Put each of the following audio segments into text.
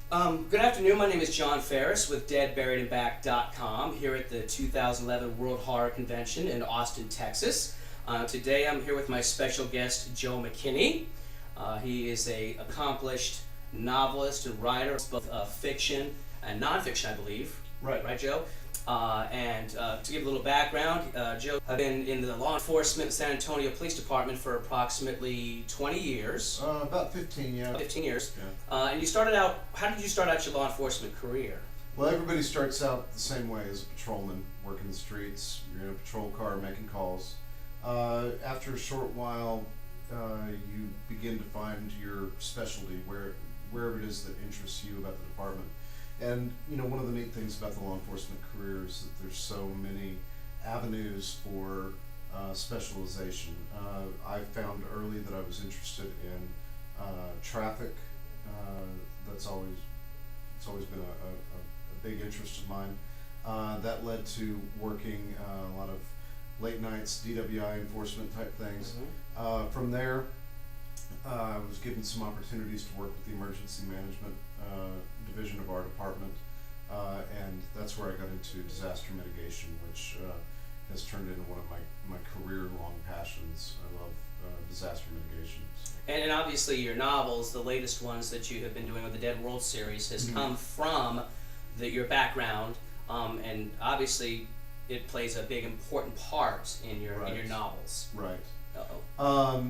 Good afternoon. My name is John Ferris with DeadBuriedAndBack.com here at the 2011 World Horror Convention in Austin, Texas. Today I'm here with my special guest, Joe Mckinney. He is an accomplished novelist and writer, both fiction and nonfiction, I believe. Right, Joe? To give a little background, Joe has been in the law enforcement San Antonio Police Department for approximately 20 years. About 15, yeah. 15 years. Yeah. And you started out, how did you start out your law enforcement career? Well, everybody starts out the same way as a patrolman, working the streets. You're in a patrol car making calls. After a short while, you begin to find your specialty, wherever it is that interests you about the department. And one of the neat things about the law enforcement career is that there's so many avenues for specialization. I found early that I was interested in traffic. It's always been a big interest of mine. That led to working a lot of late nights, DWI enforcement type things. Mm-hmm. From there, I was given some opportunities to work with the emergency management division of our department, and that's where I got into disaster mitigation, which has turned into one of my career-long passions. I love disaster mitigation. And obviously your novels, the latest ones that you have been doing with the Dead World series, has come from your background, and obviously it plays a big important part in your novels. Right. Uh-oh.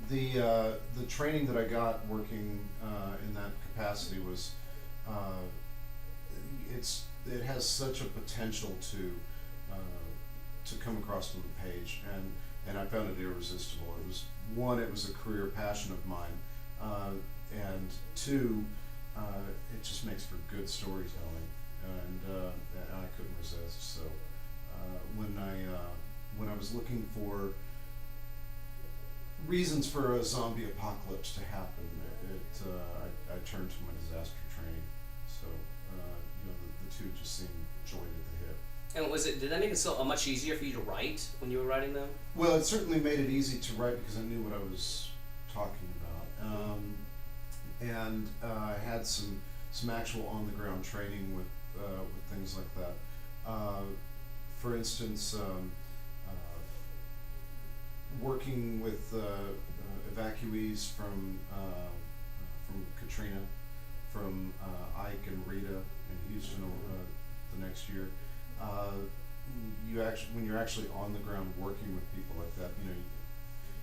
The training that I got working in that capacity was it has such a potential to come across on the page, and I found it irresistible. It was a career passion of mine, and two, it just makes for good storytelling, and I couldn't resist. So when I was looking for reasons for a zombie apocalypse to happen, I turned to my disaster training. So the two just seemed joined at the hip. And did that make it so much easier for you to write when you were writing them? Well, it certainly made it easy to write because I knew what I was talking about, and I had some actual on the ground training with things like that. For instance, working with evacuees from Katrina, from Ike and Rita in Houston the next year. When you're actually on the ground working with people like that,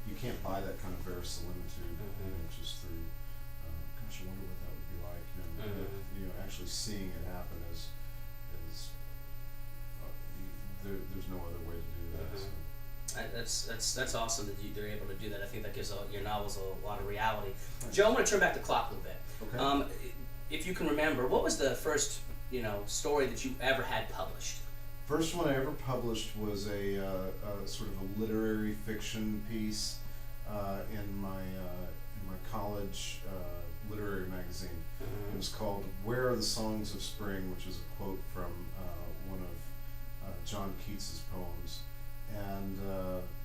you can't buy that kind of verisimilitude just through. Gosh, I wonder what that would be like. Actually seeing it happen is there's no other way to do that. So. That's awesome that they're able to do that. I think that gives your novels a lot of reality. Joe, I'm going to turn back the clock a little bit. Okay. If you can remember, what was the first story that you ever had published? First one I ever published was a sort of a literary fiction piece in my college literary magazine. Mm-hmm. It was called "Where Are the Songs of Spring," which is a quote from one of John Keats's poems, and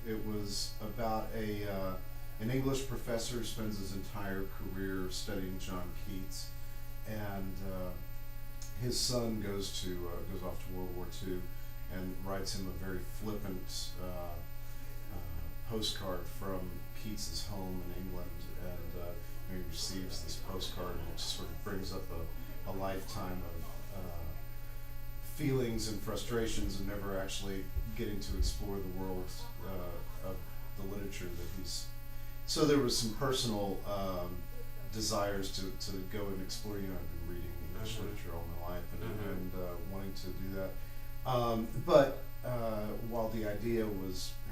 it was about an English professor who spends his entire career studying John Keats, and his son goes off to World War II and writes him a very flippant postcard from Keats's home in England, and he receives this postcard, and it just sort of brings up a lifetime of feelings and frustrations, and never actually getting to explore the world of the literature that he's. So there was some personal desires to go and explore. I've been reading English literature all my life, and wanting to do that. But while the idea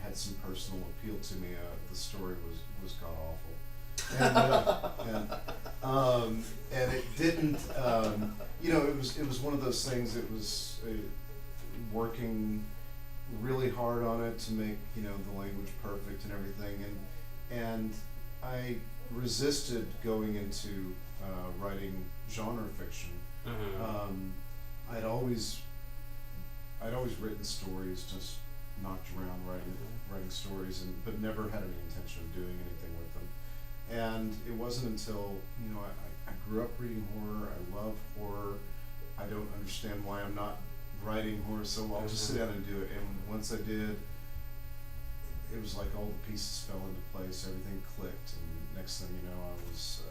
had some personal appeal to me, the story was god awful, and it didn't. It was one of those things. It was working really hard on it to make the language perfect and everything, and I resisted going into writing genre fiction. I'd always written stories, just knocked around writing stories, but never had any intention of doing anything with them. And it wasn't until I I grew up reading horror. I love horror. I don't understand why I'm not writing horror, so I'll just sit down and do it. And once I did, it was like all the pieces fell into place. Everything clicked, and next thing you know, I was.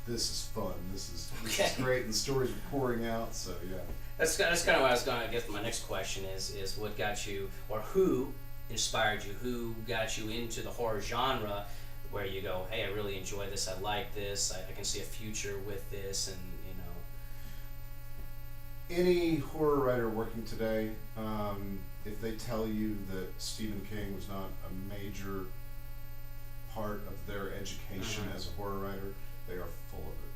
This is fun. This is great, and the stories are pouring out. So yeah. That's kind of what I was going to. I guess my next question is what got you, or who inspired you? Who got you into the horror genre, where you go, hey, I really enjoy this. I like this. I can see a future with this, and Any horror writer working today, if they tell you that Stephen King was not a major part of their education as a horror writer, they are full of it.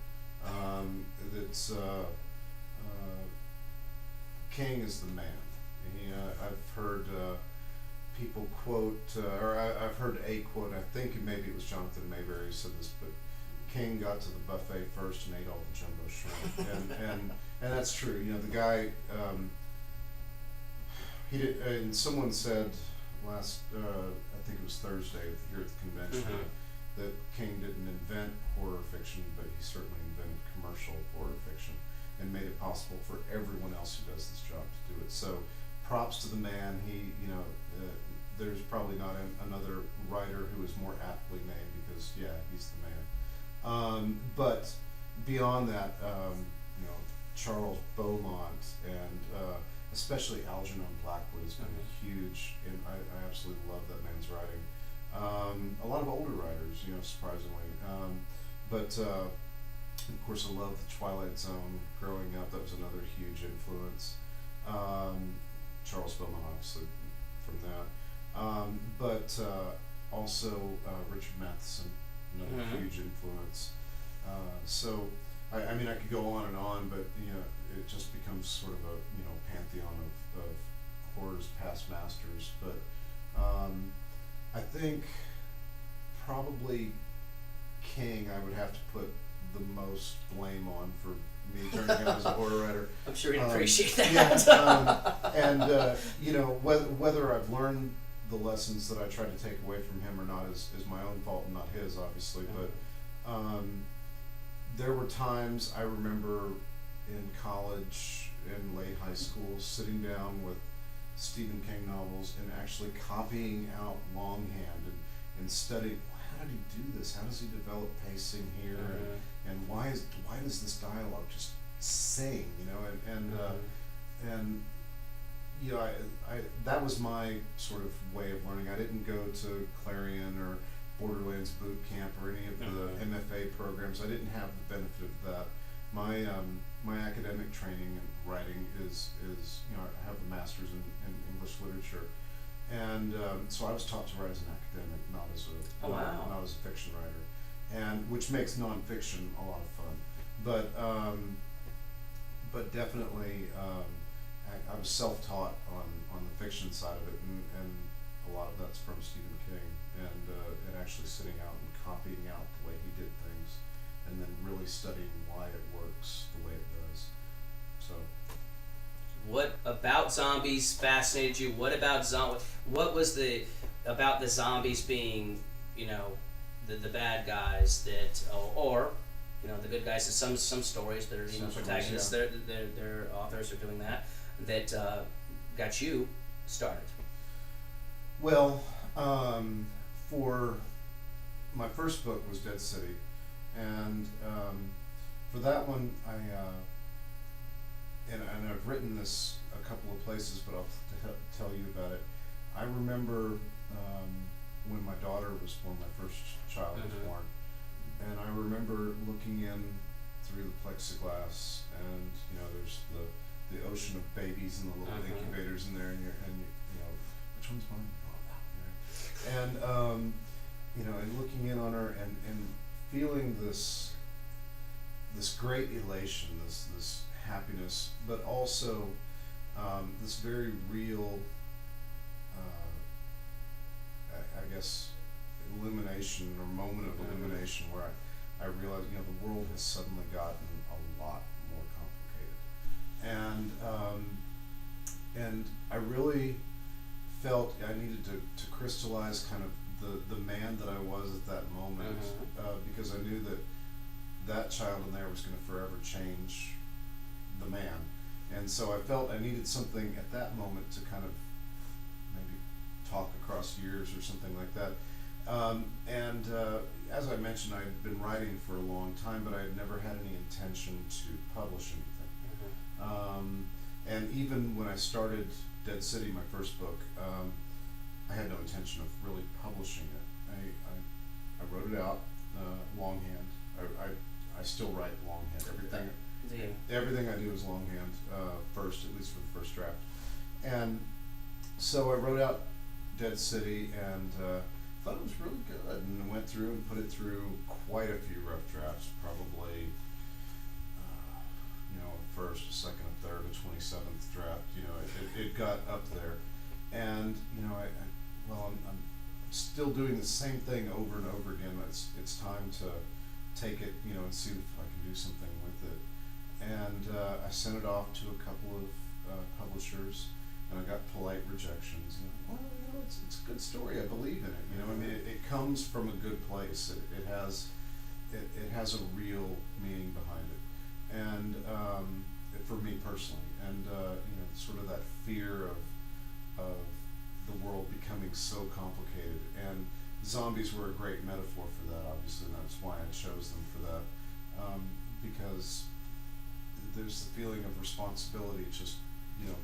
King is the man. I've heard people quote, I've heard a quote. I think maybe it was Jonathan Mayberry who said this, but King got to the buffet first and ate all the jumbo shrimp, and that's true. The guy. He did, and someone said last, I think it was Thursday here at the convention, that King didn't invent horror fiction, but he certainly invented commercial horror fiction and made it possible for everyone else who does this job to do it. So, props to the man. There's probably not another writer who is more aptly named, because he's the man. But beyond that, Charles Beaumont and especially Algernon Blackwood has been huge, and I absolutely love that man's writing. A lot of older writers, surprisingly. But of course, I love the Twilight Zone growing up. That was another huge influence. Charles Beaumont, obviously, from that. But also Richard Matheson, another huge influence. So, I mean, I could go on, but it just becomes sort of a pantheon of horror's past masters. But I think probably King I would have to put the most blame on for me turning out as a horror writer. I'm sure he'd appreciate that. Whether I've learned the lessons that I tried to take away from him or not is my own fault and not his, obviously. But there were times I remember in college and late high school sitting down with Stephen King novels and actually copying out longhand and studying, how did he do this? How does he develop pacing here? And why does this dialogue just sing? I that was my sort of way of learning. I didn't go to Clarion or Borderlands Boot Camp or any of the MFA programs. I didn't have the benefit of that. My academic training in writing is I have a master's in English literature, and so I was taught to write as an academic, not as a fiction writer, and which makes nonfiction a lot of fun. But definitely I was self-taught on the fiction side of it, and a lot of that's from Stephen King, and actually sitting out and copying out the way he did things, and then really studying why it works the way it does. So, what about zombies fascinated you? What was about the zombies being, the bad guys that, or the good guys in some stories that are protagonists, their authors are doing that got you started? Well, for my first book was Dead City, and for that one and I've written this a couple of places, but I'll tell you about it. I remember when my daughter was born, my first child was born, and I remember looking in through the plexiglass, and there's the ocean of babies and the little incubators in there, and which one's mine? And looking in on her and feeling this great elation, this happiness, but also this very real, I guess, illumination or moment of illumination where I realized, the world has suddenly gotten a lot more complicated, and I really felt I needed to crystallize kind of the man that I was at that moment, because I knew that that child in there was going to forever change the man. And so I felt I needed something at that moment to kind of maybe talk across years or something like that. As I mentioned, I had been writing for a long time, but I had never had any intention to publish anything. And even when I started Dead City, my first book, I had no intention of really publishing it. I wrote it out longhand. I still write longhand. Everything I do is longhand first, at least for the first draft. And so I wrote out Dead City and thought it was really good, and I went through and put it through quite a few rough drafts, probably first, a second, a third, a 27th draft. It got up there, and I'm still doing the same thing over and over again. It's time to take it, and see if I can do something with it. And I sent it off to a couple of publishers, and I got polite rejections. It's a good story. I believe in it. It comes from a good place. It has a real meaning behind it, and for me personally, and sort of that fear of the world becoming so complicated. And zombies were a great metaphor for that, obviously, and that's why I chose them for that, because there's the feeling of responsibility just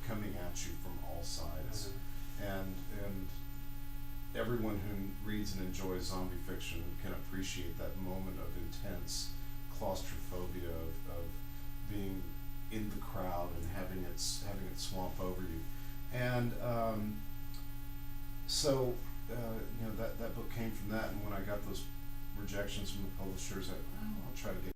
coming at you from all sides. And everyone who reads and enjoys zombie fiction can appreciate that moment of intense claustrophobia of being in the crowd and having it swamp over you. And so that book came from that. And when I got those rejections from the publishers, I'll try to get